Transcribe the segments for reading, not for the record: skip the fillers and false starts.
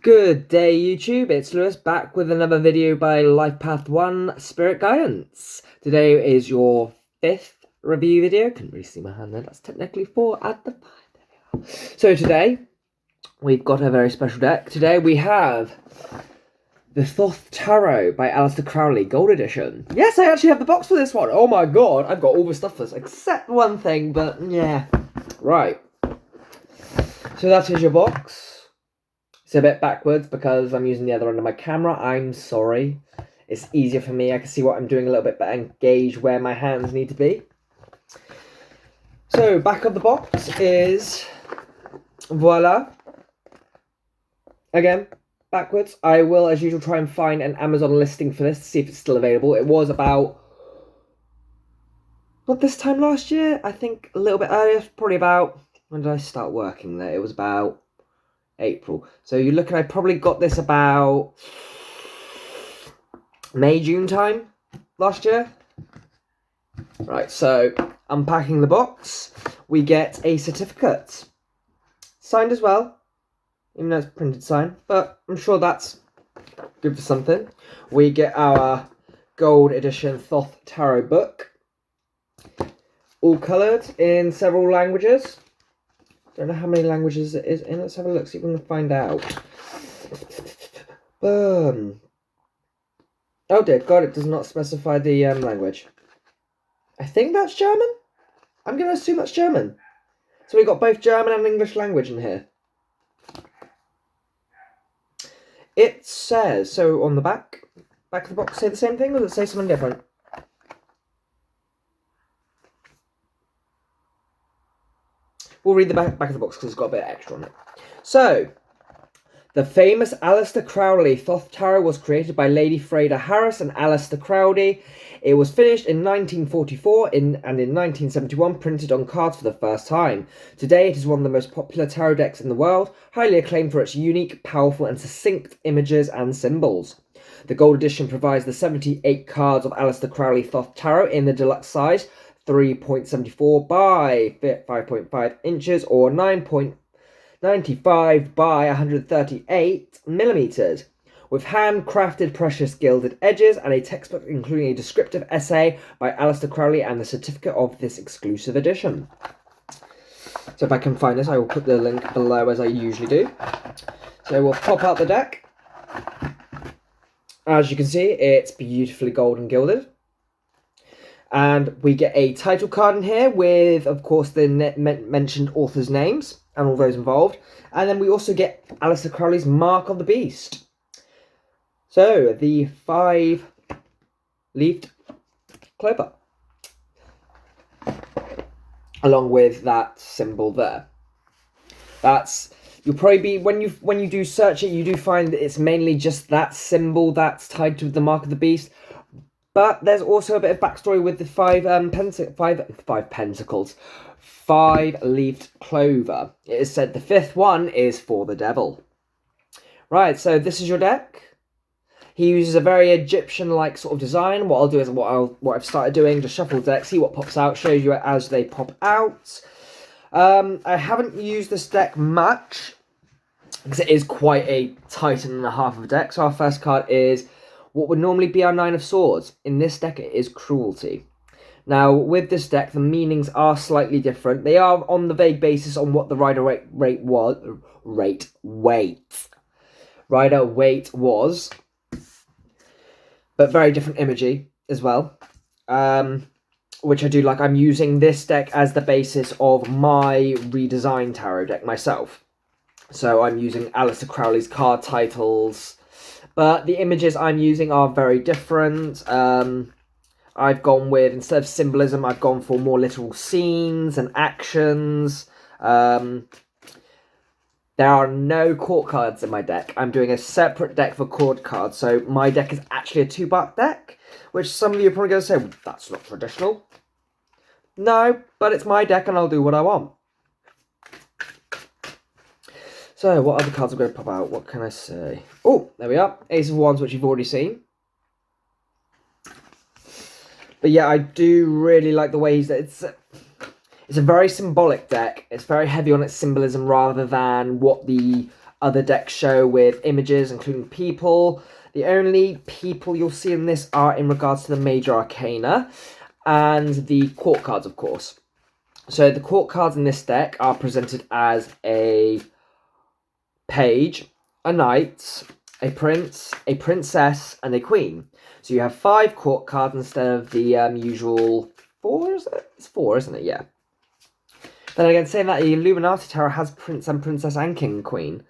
Good day, YouTube. It's Lewis back with another video by Life Path 1 Spirit Guidance. Today is your 5th review video. Couldn't really see my hand there. That's technically 4 at the 5. There we are. So today, we've got a very special deck. Today we have the Thoth Tarot by Aleister Crowley, Gold Edition. Yes, I actually have the box for this one. Oh my god, I've got all the stuff for this, except one thing, but yeah. Right. So that is your box. It's a bit backwards because I'm using the other end of my camera. I'm sorry. It's easier for me. I can see what I'm doing a little bit better and gauge where my hands need to be. So, back of the box is... voila. Again, backwards. I will, as usual, try and find an Amazon listing for this to see if it's still available. It was about... not this time last year? I think a little bit earlier. Probably about... when did I start working there? It was about... April. So you're looking, I probably got this about May, June time last year. Right, so unpacking the box, we get a certificate. Signed as well, even though it's printed sign, but I'm sure that's good for something. We get our Gold Edition Thoth Tarot book, all coloured in several languages. Don't know how many languages it is in. Let's have a look, see if we can find out. Oh dear God, it does not specify the language. I think that's German? I'm going to assume that's German. So we've got both German and English language in here. It says, so on the back of the box, say the same thing, or does it say something different? We'll read the back of the box because it's got a bit extra on it. So, the famous Aleister Crowley Thoth Tarot was created by Lady Freda Harris and Aleister Crowley. It was finished in 1944 and in 1971 printed on cards for the first time. Today it is one of the most popular tarot decks in the world, highly acclaimed for its unique, powerful and succinct images and symbols. The Gold Edition provides the 78 cards of Aleister Crowley Thoth Tarot in the deluxe size, 3.74 by 5.5 inches or 9.95 by 138 millimeters, with handcrafted precious gilded edges and a textbook including a descriptive essay by Aleister Crowley and the certificate of this exclusive edition. So if I can find this, I will put the link below as I usually do. So we'll pop out the deck. As you can see, it's beautifully gold and gilded. And we get a title card in here with, of course, the mentioned authors' names and all those involved. And then we also get Aleister Crowley's Mark of the Beast. So, the 5-leafed clover. Along with that symbol there. That's, you'll probably be, when you do search it, you do find that it's mainly just that symbol that's tied to the Mark of the Beast. But there's also a bit of backstory with the 5-leafed clover. It is said the 5th one is for the devil. Right, so this is your deck. He uses a very Egyptian-like sort of design. What I'll do is what I've started doing, just shuffle the deck, see what pops out, shows you it as they pop out. I haven't used this deck much because it is quite a titan and a half of a deck. So our first card is what would normally be our 9 of Swords. In this deck, it is Cruelty. Now, with this deck, the meanings are slightly different. They are on the vague basis on what the rider weight was, but very different imagery as well, which I do like. I'm using this deck as the basis of my redesigned tarot deck myself. So I'm using Aleister Crowley's card titles, but the images I'm using are very different. I've gone with, instead of symbolism, I've gone for more literal scenes and actions. There are no court cards in my deck. I'm doing a separate deck for court cards. So my deck is actually a 2-part deck, which some of you are probably going to say, well, that's not traditional. No, but it's my deck and I'll do what I want. So, what other cards are going to pop out? What can I say? Oh, there we are. Ace of Wands, which you've already seen. But yeah, I do really like the way it's a very symbolic deck. It's very heavy on its symbolism rather than what the other decks show with images, including people. The only people you'll see in this are in regards to the Major Arcana and the court cards, of course. So the court cards in this deck are presented as a page, a knight, a prince, a princess, and a queen. So you have 5 court cards instead of the usual 4, is it? It's 4, isn't it? Yeah. Then again, saying that, the Illuminati Tarot has prince and princess and king and queen.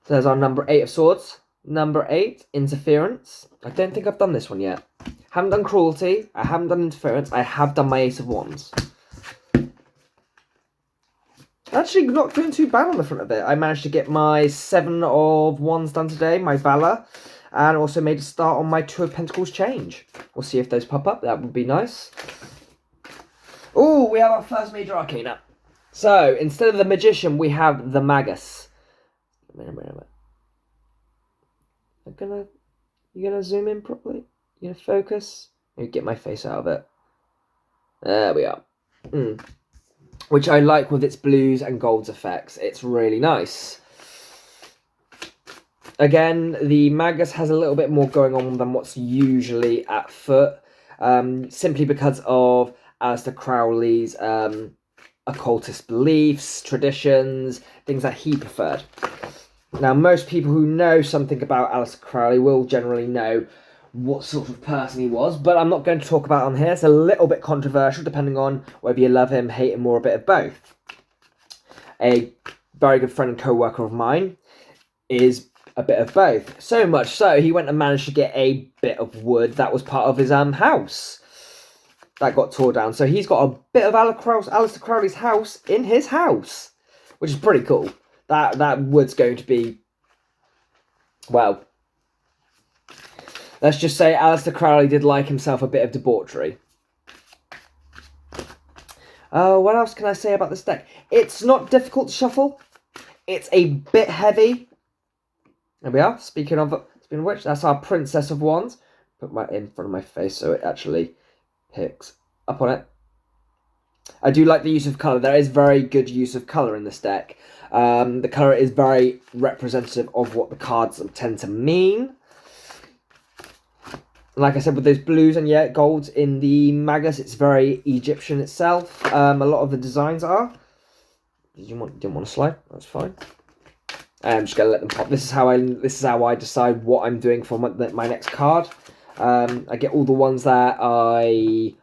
So there's our number 8 of swords. Number 8, interference. I don't think I've done this one yet. Haven't done cruelty. I haven't done interference. I have done my ace of wands. Actually, not doing too bad on the front of it. I managed to get my 7 of wands done today, my valor, and also made a start on my 2 of pentacles change. We'll see if those pop up. That would be nice. Oh, we have our first major arcana. So instead of the magician, we have the magus. You gonna zoom in properly? You gonna focus? Maybe get my face out of it. There we are. Which I like with its blues and golds effects. It's really nice. Again, the magus has a little bit more going on than what's usually at foot. Simply because of Aleister Crowley's occultist beliefs, traditions, things that he preferred. Now, most people who know something about Aleister Crowley will generally know what sort of person he was, but I'm not going to talk about it on here. It's a little bit controversial, depending on whether you love him, hate him, or a bit of both. A very good friend and co-worker of mine is a bit of both. So much so, he went and managed to get a bit of wood that was part of his house that got tore down. So he's got a bit of Aleister Crowley's house in his house, which is pretty cool. That wood's going to be, well, let's just say Aleister Crowley did like himself a bit of debauchery. What else can I say about this deck? It's not difficult to shuffle. It's a bit heavy. There we are. Speaking of which, that's our Princess of Wands. Put that in front of my face so it actually picks up on it. I do like the use of colour. There is very good use of colour in this deck. The colour is very representative of what the cards tend to mean. Like I said, with those blues and golds in the magus, it's very Egyptian itself. A lot of the designs are. Didn't want to slide? That's fine. I'm just gonna let them pop. This is how I decide what I'm doing for my next card. I get all the ones that I.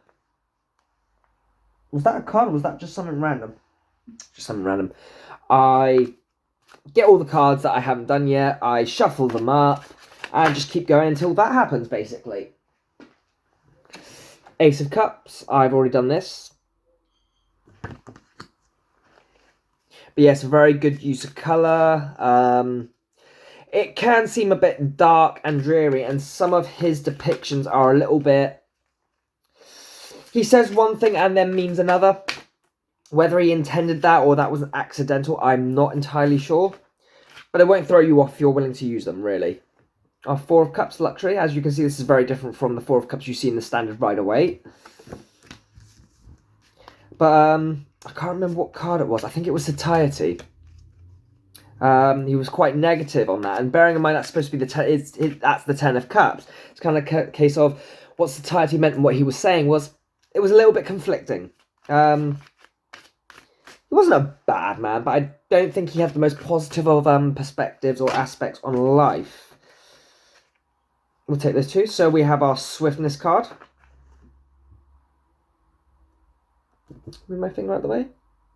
Was that a card or was that just something random? Just something random. I get all the cards that I haven't done yet. I shuffle them up. And just keep going until that happens, basically. Ace of Cups. I've already done this. But yes, very good use of colour. It can seem a bit dark and dreary, and some of his depictions are a little bit... He says one thing and then means another. Whether he intended that or that was accidental, I'm not entirely sure. But it won't throw you off if you're willing to use them, really. Our 4 of Cups luxury. As you can see, this is very different from the 4 of Cups you see in the standard Rider-Waite. But I can't remember what card it was. I think it was Satiety. He was quite negative on that. And bearing in mind that's supposed to be that's the 10 of Cups. It's kind of a case of what Satiety meant and what he was saying was... It was a little bit conflicting. He wasn't a bad man, but I don't think he had the most positive of perspectives or aspects on life. We'll take those 2. So we have our Swiftness card. Move my finger out of the way.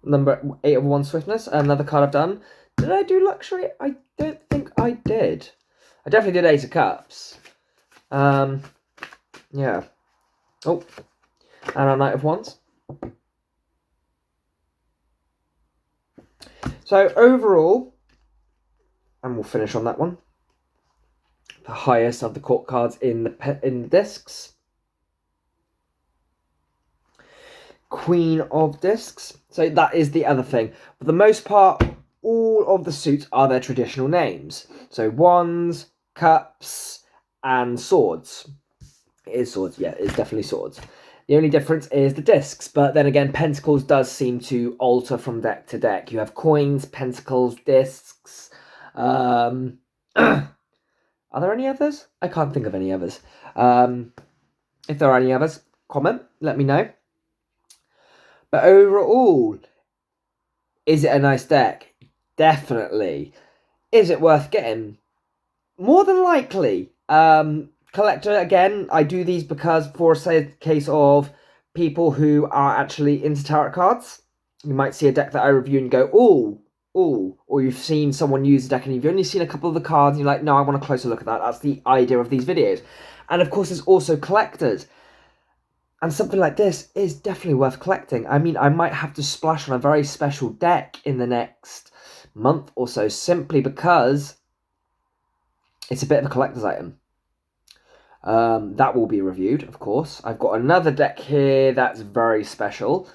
Number 8 of Wands Swiftness. Another card I've done. Did I do luxury? I don't think I did. I definitely did Ace of Cups. Yeah. Oh. And our Knight of Wands. So overall, and we'll finish on that one. The highest of the court cards in the discs. Queen of Discs. So that is the other thing. For the most part, all of the suits are their traditional names. So wands, cups, and swords. It is swords. Yeah, it's definitely swords. The only difference is the discs. But then again, pentacles does seem to alter from deck to deck. You have coins, pentacles, discs. Are there any others? I can't think of any others. If there are any others, comment, let me know. But overall, is it a nice deck? Definitely. Is it worth getting? More than likely. Collector, again, I do these because for a case of people who are actually into tarot cards, you might see a deck that I review and go, ooh, or you've seen someone use a deck and you've only seen a couple of the cards and you're like, no, I want a closer look at that. That's the idea of these videos. And of course, there's also collectors. And something like this is definitely worth collecting. I mean, I might have to splash on a very special deck in the next month or so, simply because it's a bit of a collector's item. That will be reviewed, of course. I've got another deck here that's very special.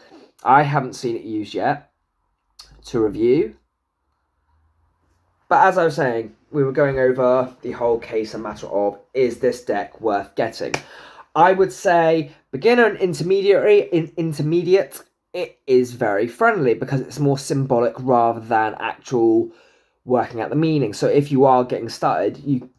I haven't seen it used yet to review. But as I was saying, we were going over the whole case and matter of, is this deck worth getting? I would say beginner and intermediate, it is very friendly because it's more symbolic rather than actual working out the meaning. So if you are getting started, you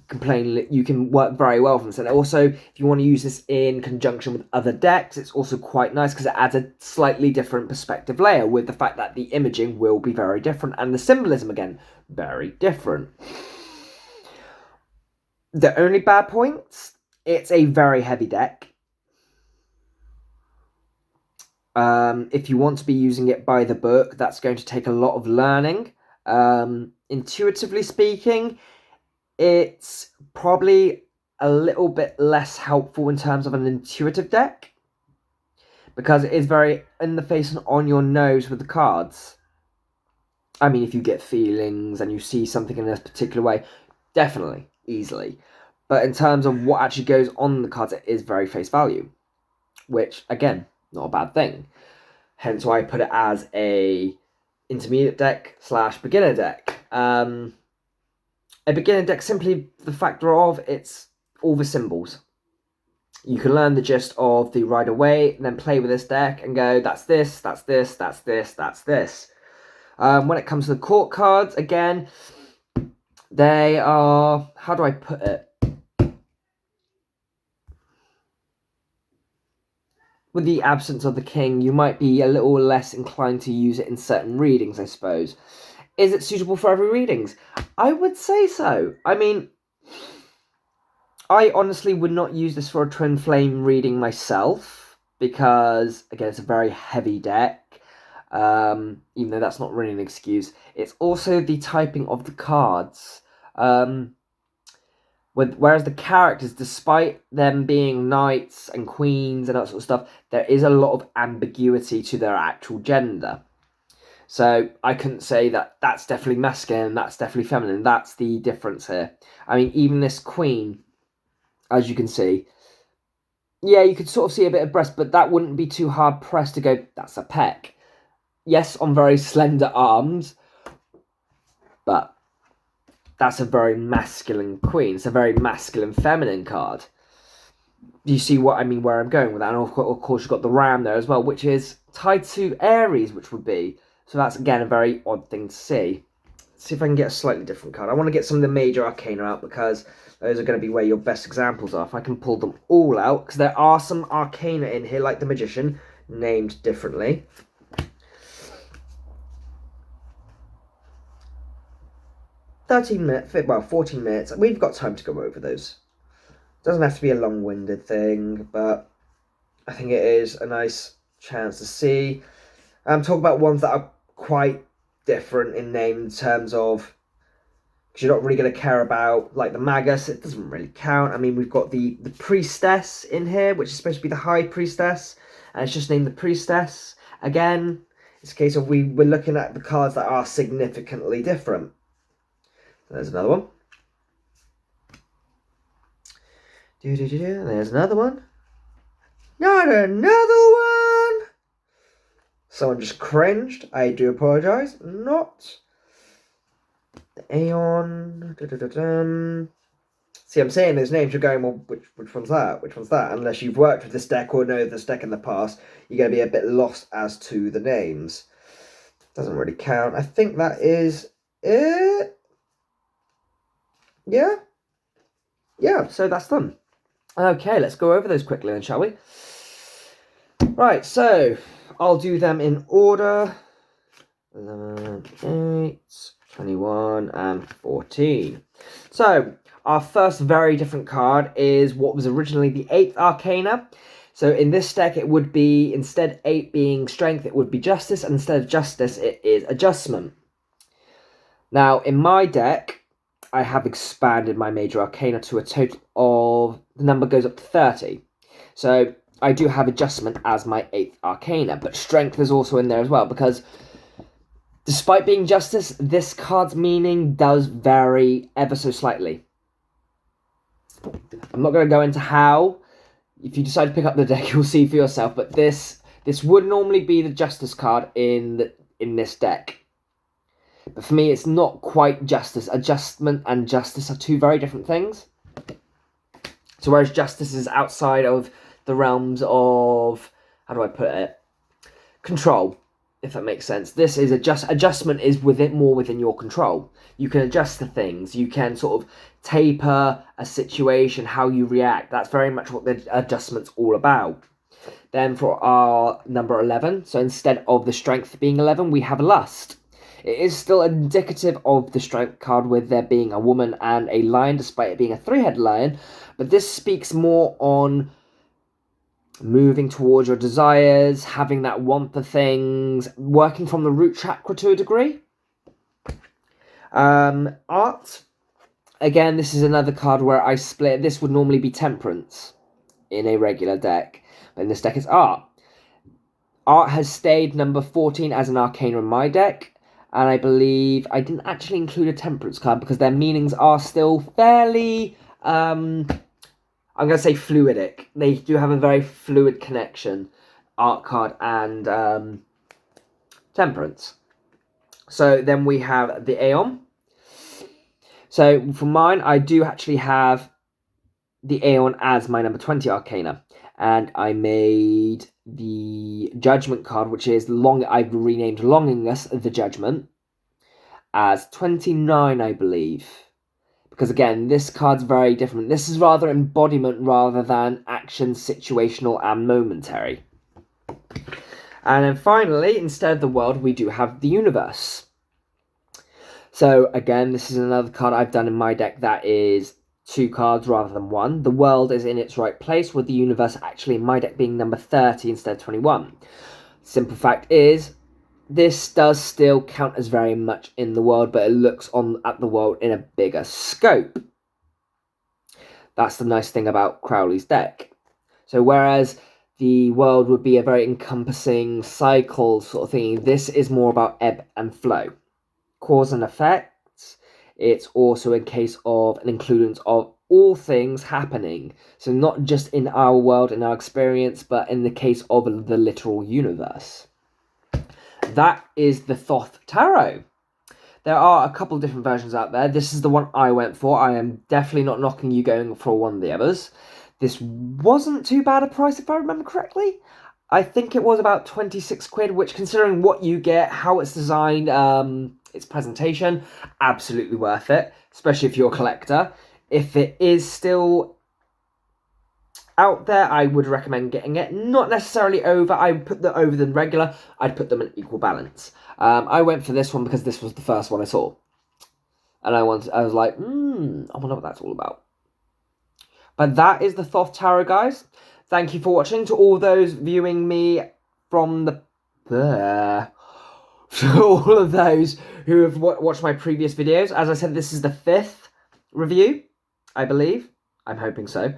can work very well from this. And also, if you want to use this in conjunction with other decks, it's also quite nice because it adds a slightly different perspective layer with the fact that the imaging will be very different and the symbolism, again, very different. The only bad points, it's a very heavy deck. If you want to be using it by the book, that's going to take a lot of learning. Intuitively speaking, it's probably a little bit less helpful in terms of an intuitive deck because it is very in the face and on your nose with the cards. I mean, if you get feelings and you see something in a particular way, definitely, easily. But in terms of what actually goes on the cards, it is very face value, which, again, not a bad thing. Hence why I put it as a intermediate deck / beginner deck. A beginner deck, simply the factor of it's all the symbols. You can learn the gist of the Rider Waite, and then play with this deck and go, that's this, that's this, that's this, that's this. When it comes to the court cards, again, they are, how do I put it? With the absence of the king, you might be a little less inclined to use it in certain readings, I suppose. Is it suitable for every readings? I would say so. I mean, I honestly would not use this for a Twin Flame reading myself, because, again, it's a very heavy deck, even though that's not really an excuse. It's also the typing of the cards. Whereas the characters, despite them being knights and queens and that sort of stuff, there is a lot of ambiguity to their actual gender. So I couldn't say that that's definitely masculine, that's definitely feminine. That's the difference here. I mean, even this queen, as you can see, yeah, you could sort of see a bit of breast, but that wouldn't be too hard pressed to go, that's a peck. Yes, on very slender arms, but that's a very masculine queen. It's a very masculine feminine card. Do you see what I mean, where I'm going with that? And of course, you've got the ram there as well, which is tied to Aries, which would be. So that's, again, a very odd thing to see. Let's see if I can get a slightly different card. I want to get some of the major arcana out because those are going to be where your best examples are. If I can pull them all out, because there are some arcana in here, like the Magician, named differently. Well, 14 minutes. We've got time to go over those. Doesn't have to be a long-winded thing, but I think it is a nice chance to see. Talk about ones that are quite different in name in terms of, because you're not really going to care about, like the Magus, it doesn't really count. I mean, we've got the Priestess in here, which is supposed to be the High Priestess, and it's just named the Priestess. Again, it's a case of we're looking at the cards that are significantly different. There's another one. There's another one. Not another one! Someone just cringed. I do apologise. Not. The Aeon. See, I'm saying those names, you're going, well, which one's that? Which one's that? Unless you've worked with this deck or know this deck in the past, you're going to be a bit lost as to the names. Doesn't really count. I think that is it. yeah, so that's done. Okay, let's go over those quickly then, shall we? Right, so I'll do them in order. 11, 8, 21, and 14. So, our first very different card is what was originally the 8th Arcana. So in this deck, it would be, instead 8 being strength, it would be justice, and instead of justice, it is adjustment. Now, in my deck, I have expanded my major arcana to a total of, the number goes up to 30. So I do have adjustment as my 8th arcana, but strength is also in there as well, because despite being justice, this card's meaning does vary ever so slightly. I'm not going to go into how. If you decide to pick up the deck, you'll see for yourself, but this would normally be the justice card in this deck. But for me, it's not quite justice. Adjustment and justice are two very different things. So whereas justice is outside of the realms of, how do I put it? Control, if that makes sense. This is adjustment is more within your control. You can adjust the things. You can sort of taper a situation, how you react. That's very much what the adjustment's all about. Then for our number 11, so instead of the strength being 11, we have lust. It is still indicative of the strength card with there being a woman and a lion, despite it being a 3-headed lion. But this speaks more on moving towards your desires, having that want for things, working from the root chakra to a degree. Art. Again, this is another card where I split. This would normally be temperance in a regular deck. But in this deck, it's art. Art has stayed number 14 as an arcana in my deck. And I believe I didn't actually include a temperance card because their meanings are still fairly, I'm going to say fluidic. They do have a very fluid connection, art card and temperance. So then we have the Aeon. So for mine, I do actually have the Aeon as my number 20 arcana. And I made the Judgment card, which is I've renamed Longingness, the Judgment, as 29, I believe. Because again, this card's very different. This is rather embodiment rather than action, situational, and momentary. And then finally, instead of the world, we do have the universe. So again, this is another card I've done in my deck that is 2 cards rather than 1. The world is in its right place, with the universe actually in my deck being number 30 instead of 21. Simple fact is, this does still count as very much in the world, but it looks at the world in a bigger scope. That's the nice thing about Crowley's deck. So whereas the world would be a very encompassing cycle sort of thing, this is more about ebb and flow. Cause and effect. It's also a case of an inclusion of all things happening. So not just in our world, in our experience, but in the case of the literal universe. That is the Thoth Tarot. There are a couple of different versions out there. This is the one I went for. I am definitely not knocking you going for one of the others. This wasn't too bad a price if I remember correctly. I think it was about 26 quid, which considering what you get, how it's designed, its presentation, absolutely worth it, especially if you're a collector. If it is still out there, I would recommend getting it. Not necessarily over. I would put them over than regular. I'd put them in equal balance. I went for this one because this was the first one I saw. And I was like, I wonder what that's all about. But that is the Thoth Tarot, guys. Thank you for watching. To all those viewing me from to all of those who have watched my previous videos. As I said, this is the 5th review, I believe. I'm hoping so.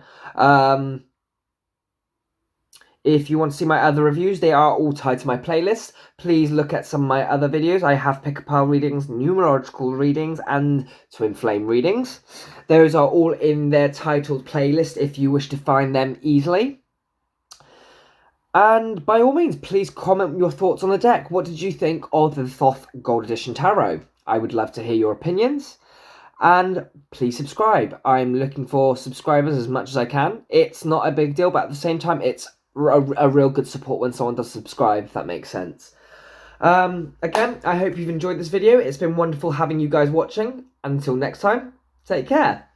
If you want to see my other reviews, they are all tied to my playlist. Please look at some of my other videos. I have pick-a-pile readings, numerological readings, and twin flame readings. Those are all in their titled playlist if you wish to find them easily. And by all means, please comment your thoughts on the deck. What did you think of the Thoth Gold Edition Tarot? I would love to hear your opinions. And please subscribe. I'm looking for subscribers as much as I can. It's not a big deal, but at the same time, it's a real good support when someone does subscribe, if that makes sense. Again, I hope you've enjoyed this video. It's been wonderful having you guys watching. Until next time, Take care.